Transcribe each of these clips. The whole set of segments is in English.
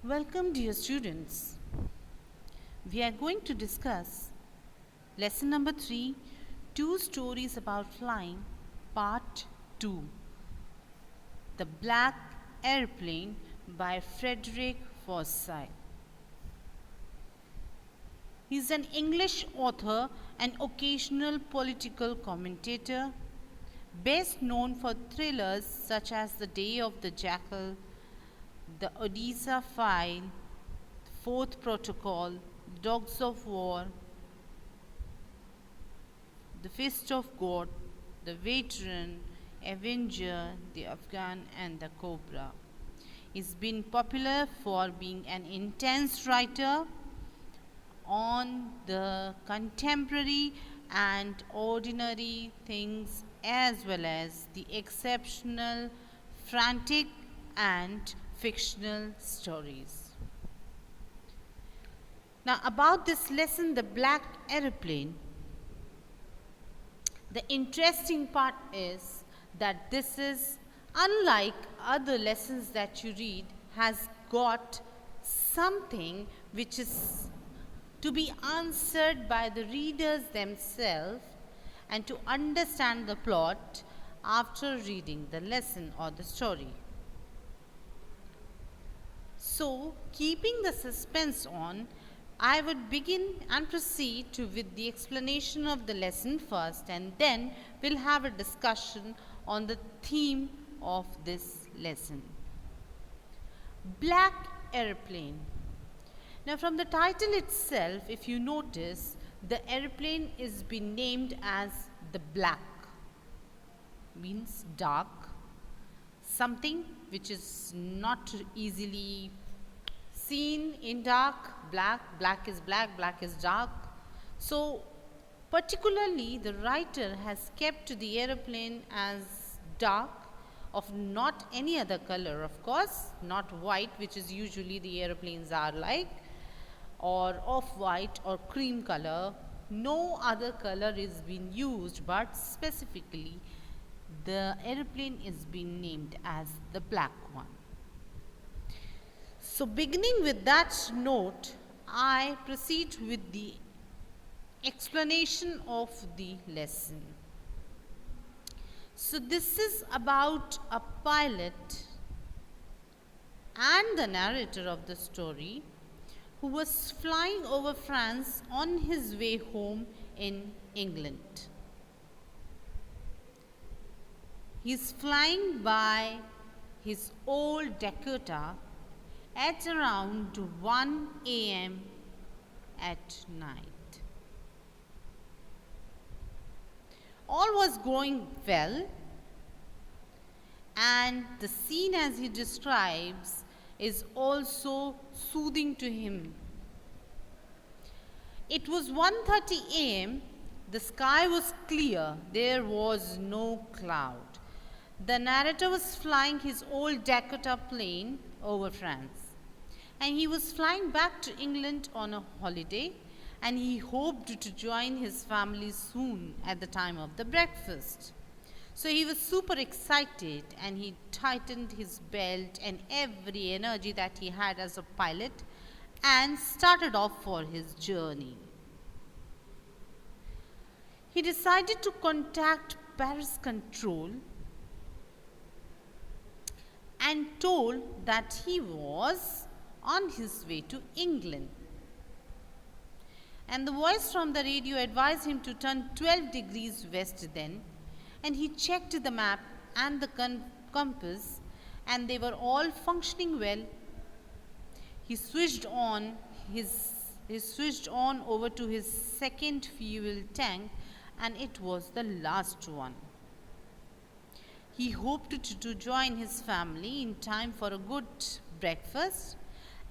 Welcome, dear students. We are going to discuss lesson number 3, Two Stories About Flying, part 2. The Black Airplane by Frederick Forsyth. He is an English author and occasional political commentator, best known for thrillers such as The Day of the Jackal, The Odessa File, Fourth Protocol, Dogs of War, The Fist of God, The Veteran, Avenger, The Afghan, and The Cobra. He's been popular for being an intense writer on the contemporary and ordinary things as well as the exceptional, frantic, and fictional stories. Now, about this lesson, The Black Aeroplane, the interesting part is that this is, unlike other lessons that you read, has got something which is to be answered by the readers themselves and to understand the plot after reading the lesson or the story. So, keeping the suspense on, I would begin and proceed with the explanation of the lesson first, and then we'll have a discussion on the theme of this lesson. Black Airplane. Now, from the title itself, if you notice, the airplane is been named as the Black, means dark, something which is not easily seen in dark. Black is black, black is dark. So, particularly the writer has kept the aeroplane as dark, of not any other color, of course, not white, which is usually the aeroplanes are like, or off-white or cream color. No other color is being used, but specifically the aeroplane is being named as the black one. So, beginning with that note, I proceed with the explanation of the lesson. So, this is about a pilot and the narrator of the story who was flying over France on his way home in England. He is flying by his old Dakota at around 1 a.m. at night. All was going well, and the scene as he describes is also soothing to him. It was 1:30 a.m. The sky was clear. There was no cloud. The narrator was flying his old Dakota plane over France, and he was flying back to England on a holiday, and he hoped to join his family soon at the time of the breakfast. So he was super excited, and he tightened his belt and every energy that he had as a pilot and started off for his journey. He decided to contact Paris Control and told that he was on his way to England. And the voice from the radio advised him to turn 12 degrees west then, and he checked the map and the compass, and they were all functioning well. He switched on over to his second fuel tank, and it was the last one. He hoped to join his family in time for a good breakfast,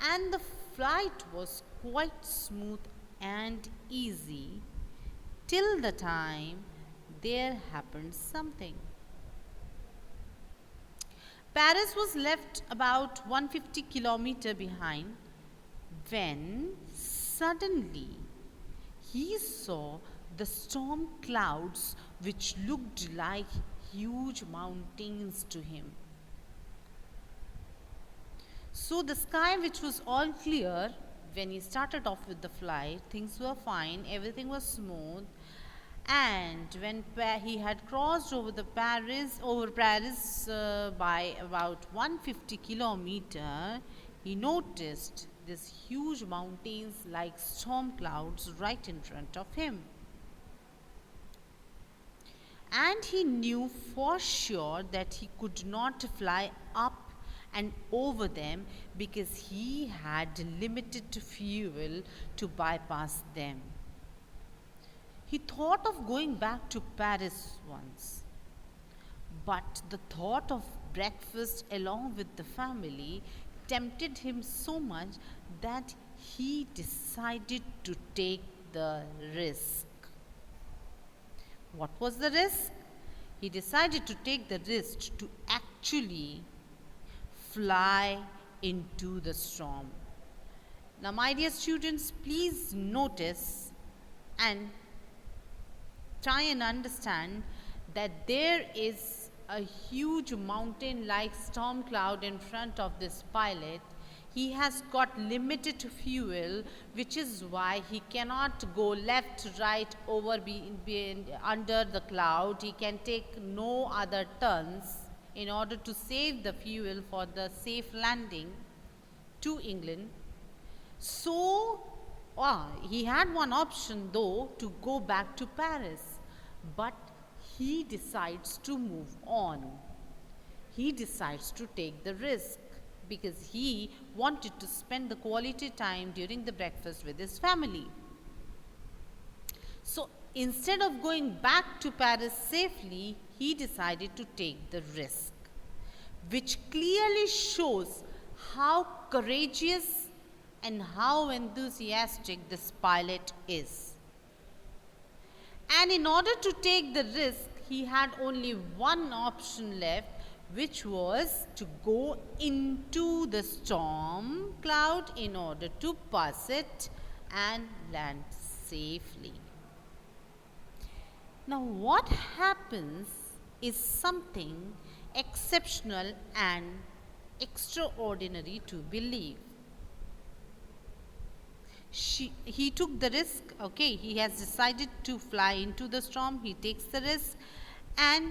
and the flight was quite smooth and easy till the time there happened something. Paris was left about 150 kilometers behind when suddenly he saw the storm clouds which looked like huge mountains to him. So the sky, which was all clear when he started off with the flight, things were fine, everything was smooth. And when he had crossed over Paris by about 150 kilometer, he noticed these huge mountains like storm clouds right in front of him. And he knew for sure that he could not fly up and over them because he had limited fuel to bypass them. He thought of going back to Paris once, but the thought of breakfast along with the family tempted him so much that he decided to take the risk. What was the risk? He decided to take the risk to actually fly into the storm. Now, my dear students, please notice and try and understand that there is a huge mountain like storm cloud in front of this pilot. He has got limited fuel, which is why he cannot go left, right, over under the cloud. He can take no other turns in order to save the fuel for the safe landing to England. So, he had one option though, to go back to Paris, but he decides to move on. He decides to take the risk because he wanted to spend the quality time during the breakfast with his family. So instead of going back to Paris safely, he decided to take the risk, which clearly shows how courageous and how enthusiastic this pilot is. And in order to take the risk, he had only one option left, which was to go into the storm cloud in order to pass it and land safely. Now, what happens is something exceptional and extraordinary to believe. He took the risk, okay, he has decided to fly into the storm, he takes the risk, and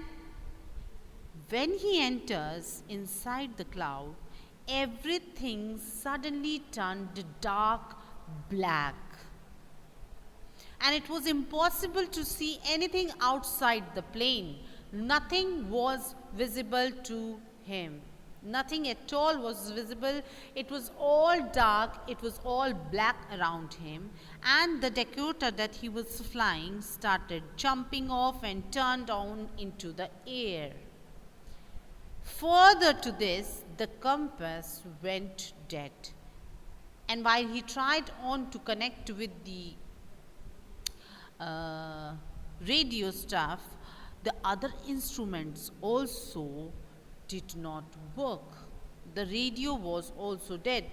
when he enters inside the cloud, everything suddenly turned dark black. And it was impossible to see anything outside the plane. Nothing was visible to him. Nothing at all was visible. It was all dark. It was all black around him. And the Dakota that he was flying started jumping off and turned on into the air. Further to this, the compass went dead. And while he tried on to connect with the radio stuff, the other instruments also did not work. The radio was also dead,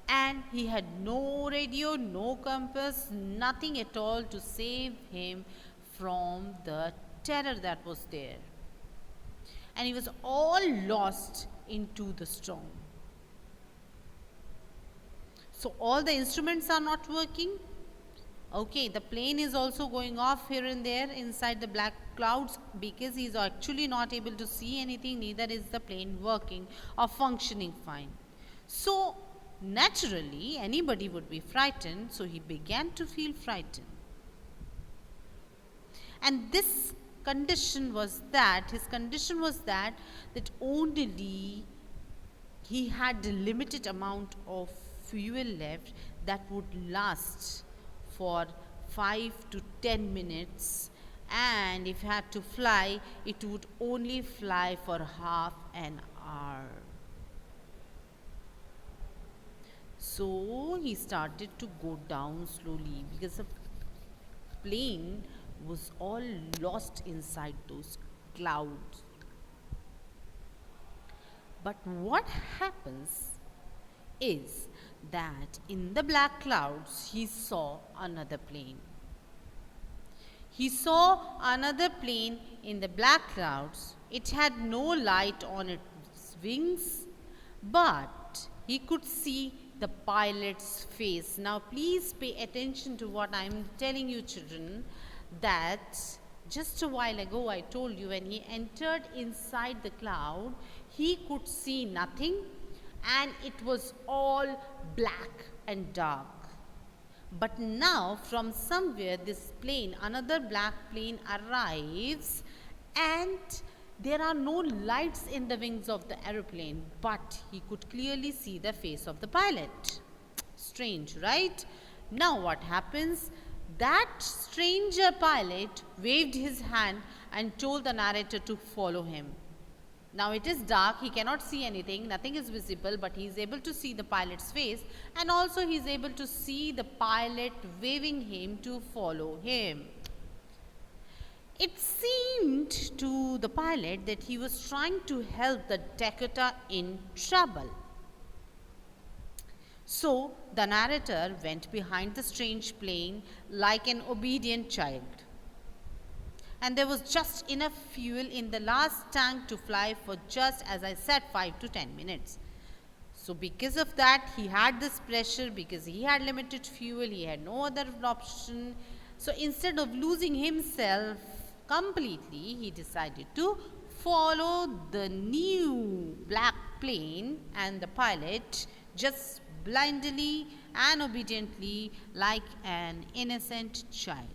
and he had no radio, no compass, nothing at all to save him from the terror that was there. And he was all lost into the storm. So all the instruments are not working. Okay, the plane is also going off here and there inside the black clouds because he is actually not able to see anything, neither is the plane working or functioning fine. So naturally anybody would be frightened, so he began to feel frightened. And his condition was that only he had a limited amount of fuel left that would last for 5 to 10 minutes, and if he had to fly, it would only fly for half an hour. So he started to go down slowly because the plane was all lost inside those clouds. But what happens is that in the black clouds he saw another plane. He saw another plane in the black clouds. It had no light on its wings, but he could see the pilot's face. Now, please pay attention to what I'm telling you, children, that just a while ago I told you when he entered inside the cloud, he could see nothing and it was all black and dark. But now, from somewhere, this plane, another black plane arrives, and there are no lights in the wings of the aeroplane, but he could clearly see the face of the pilot. Strange, right? Now, what happens? That stranger pilot waved his hand and told the narrator to follow him. Now it is dark, he cannot see anything, nothing is visible, but he is able to see the pilot's face, and also he is able to see the pilot waving him to follow him. It seemed to the pilot that he was trying to help the Dakota in trouble. So the narrator went behind the strange plane like an obedient child. And there was just enough fuel in the last tank to fly for just, as I said, 5 to 10 minutes. So because of that, he had this pressure, because he had limited fuel, he had no other option. So instead of losing himself completely, he decided to follow the new black plane and the pilot just blindly and obediently like an innocent child.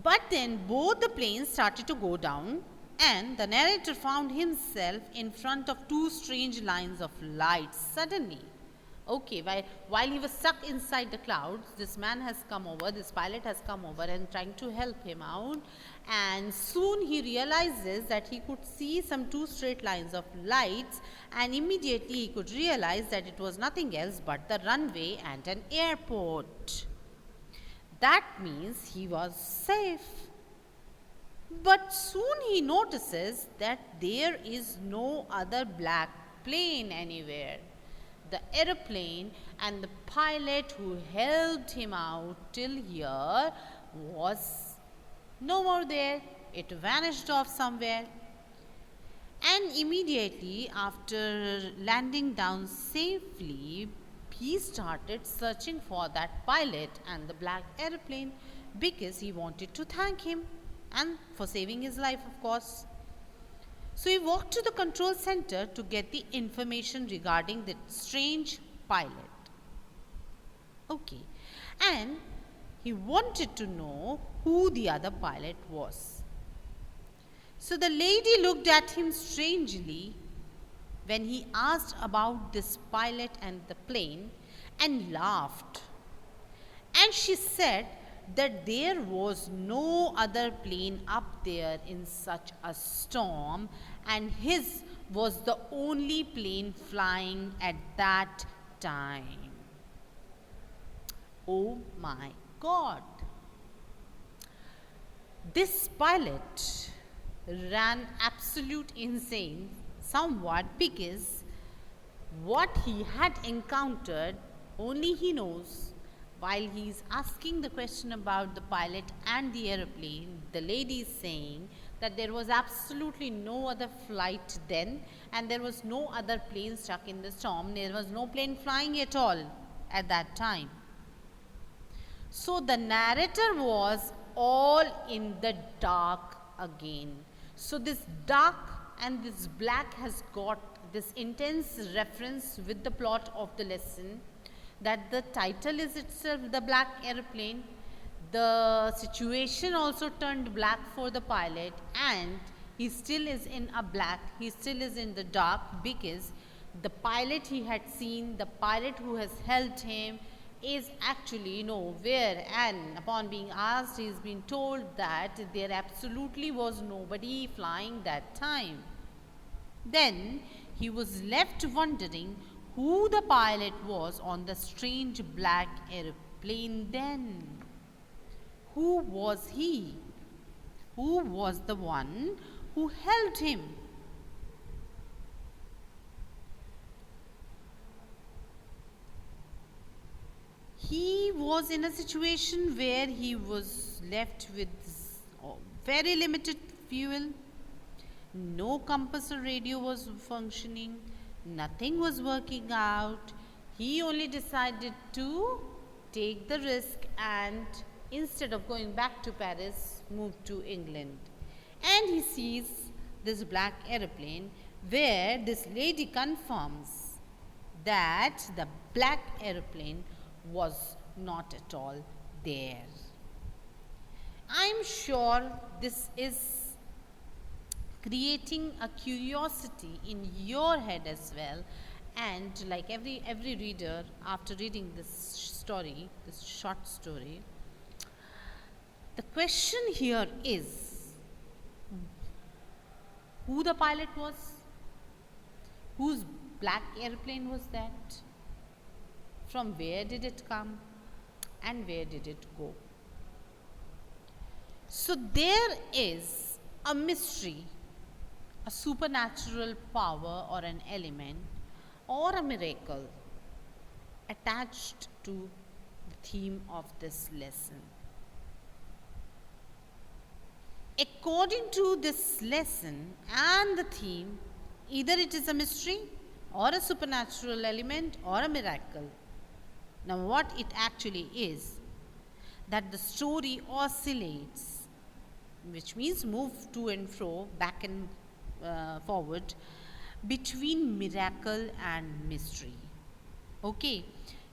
But then both the planes started to go down, and the narrator found himself in front of two strange lines of lights suddenly. Okay, while he was stuck inside the clouds, this man has come over, this pilot has come over and trying to help him out, and soon he realizes that he could see some two straight lines of lights, and immediately he could realize that it was nothing else but the runway and an airport. That means he was safe. But soon he notices that there is no other black plane anywhere. The aeroplane and the pilot who helped him out till here was no more there. It vanished off somewhere. And immediately after landing down safely, he started searching for that pilot and the black airplane because he wanted to thank him and for saving his life, of course. So he walked to the control center to get the information regarding the strange pilot. Okay, and he wanted to know who the other pilot was. So the lady looked at him strangely when he asked about this pilot and the plane and laughed. And she said that there was no other plane up there in such a storm, and his was the only plane flying at that time. Oh my God! This pilot ran absolute insane somewhat because what he had encountered only he knows. While he is asking the question about the pilot and the aeroplane, the lady is saying that there was absolutely no other flight then, and there was no other plane stuck in the storm. There was no plane flying at all at that time. So the narrator was all in the dark again. So this dark and this black has got this intense reference with the plot of the lesson, that the title is itself the black airplane. The situation also turned black for the pilot, and he still is in a black, he still is in the dark because the pilot he had seen, the pilot who has helped him is actually nowhere, and upon being asked he has been told that there absolutely was nobody flying that time. Then he was left wondering who the pilot was on the strange black airplane then. Who was he? Who was the one who helped him? He was in a situation where he was left with very limited fuel. No compass or radio was functioning. Nothing was working out. He only decided to take the risk and instead of going back to Paris, move to England. And he sees this black aeroplane where this lady confirms that the black aeroplane was not at all there. I'm sure this is creating a curiosity in your head as well, and like every reader after reading this story, this short story, the question here is who the pilot was, whose black airplane was that, from where did it come, and where did it go. So there is a mystery, a supernatural power or an element or a miracle attached to the theme of this lesson. According to this lesson and the theme, either it is a mystery or a supernatural element or a miracle. Now, what it actually is, that the story oscillates, which means move to and fro, back and forward, between miracle and mystery. Okay,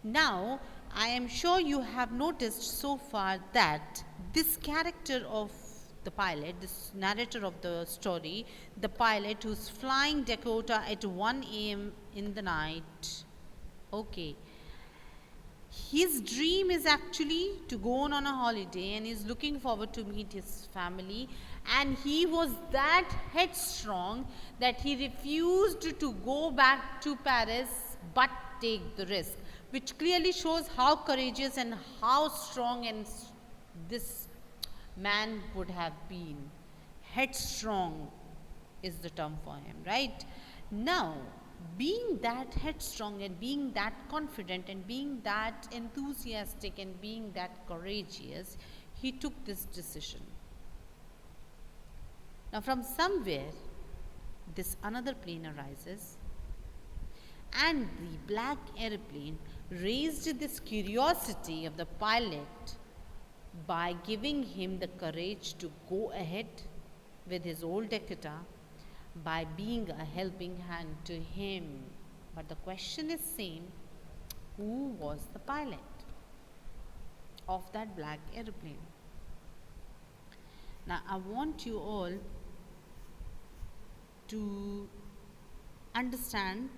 now I am sure you have noticed so far that this character of the pilot, this narrator of the story, the pilot who's flying Dakota at 1 a.m. in the night, okay, his dream is actually to go on a holiday and he's looking forward to meet his family, and he was that headstrong that he refused to go back to Paris but take the risk, which clearly shows how courageous and how strong and this man would have been. Headstrong is the term for him, right? Now, being that headstrong and being that confident and being that enthusiastic and being that courageous, he took this decision. Now, from somewhere, this another plane arises, and the black airplane raised this curiosity of the pilot by giving him the courage to go ahead with his old Dakota, by being a helping hand to him. But the question is same, who was the pilot of that black airplane? Now I want you all to understand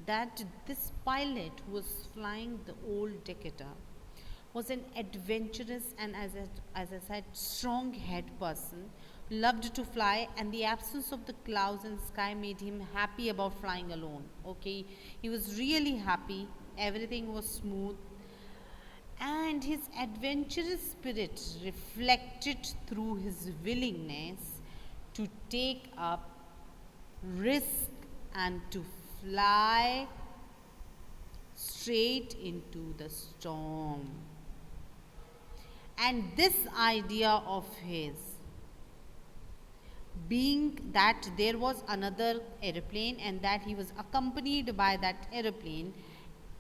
that this pilot who was flying the old Dakota was an adventurous and, as I said, strong head person, loved to fly, and the absence of the clouds and sky made him happy about flying alone. Okay, he was really happy, everything was smooth, and his adventurous spirit reflected through his willingness to take up risk and to fly straight into the storm. And this idea of his, being that there was another aeroplane and that he was accompanied by that aeroplane,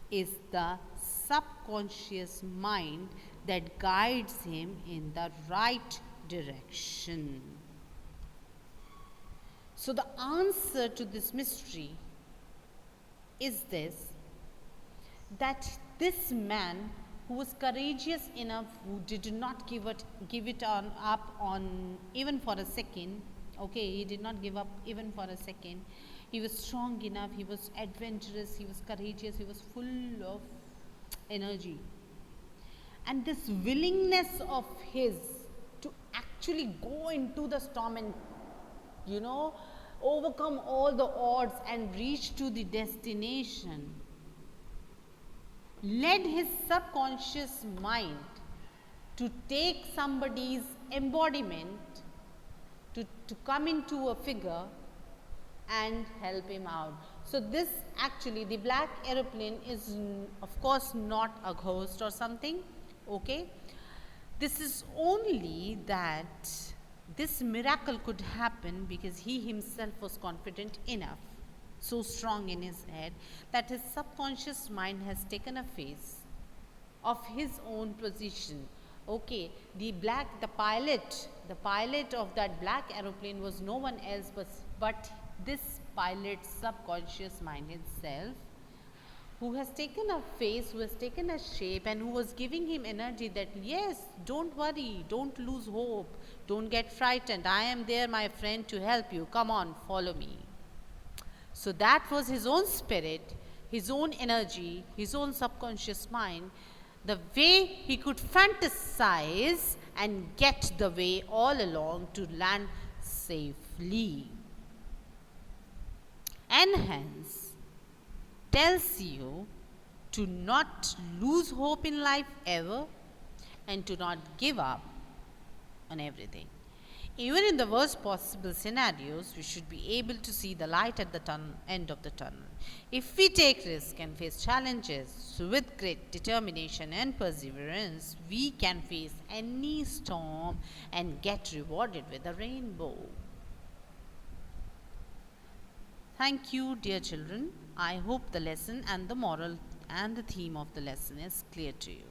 is the subconscious mind that guides him in the right direction. So the answer to this mystery is this, that this man who was courageous enough, who did not give it up on even for a second, okay, he did not give up even for a second. He was strong enough, he was adventurous, he was courageous, he was full of energy. And this willingness of his to actually go into the storm and, overcome all the odds and reach to the destination, led his subconscious mind to take somebody's embodiment, to come into a figure and help him out. So this actually, the black aeroplane is of course not a ghost or something, okay. This is only that this miracle could happen because he himself was confident enough. so strong in his head that his subconscious mind has taken a phase of his own position. Okay, the pilot of that black aeroplane was no one else but this pilot's subconscious mind itself, who has taken a face, who has taken a shape, and who was giving him energy that, yes, don't worry, don't lose hope, don't get frightened. I am there, my friend, to help you. Come on, follow me. So that was his own spirit, his own energy, his own subconscious mind, the way he could fantasize and get the way all along to land safely. And hence, tells you to not lose hope in life ever and to not give up on everything. Even in the worst possible scenarios, we should be able to see the light at the end of the tunnel. If we take risks and face challenges with great determination and perseverance, we can face any storm and get rewarded with a rainbow. Thank you, dear children. I hope the lesson and the moral and the theme of the lesson is clear to you.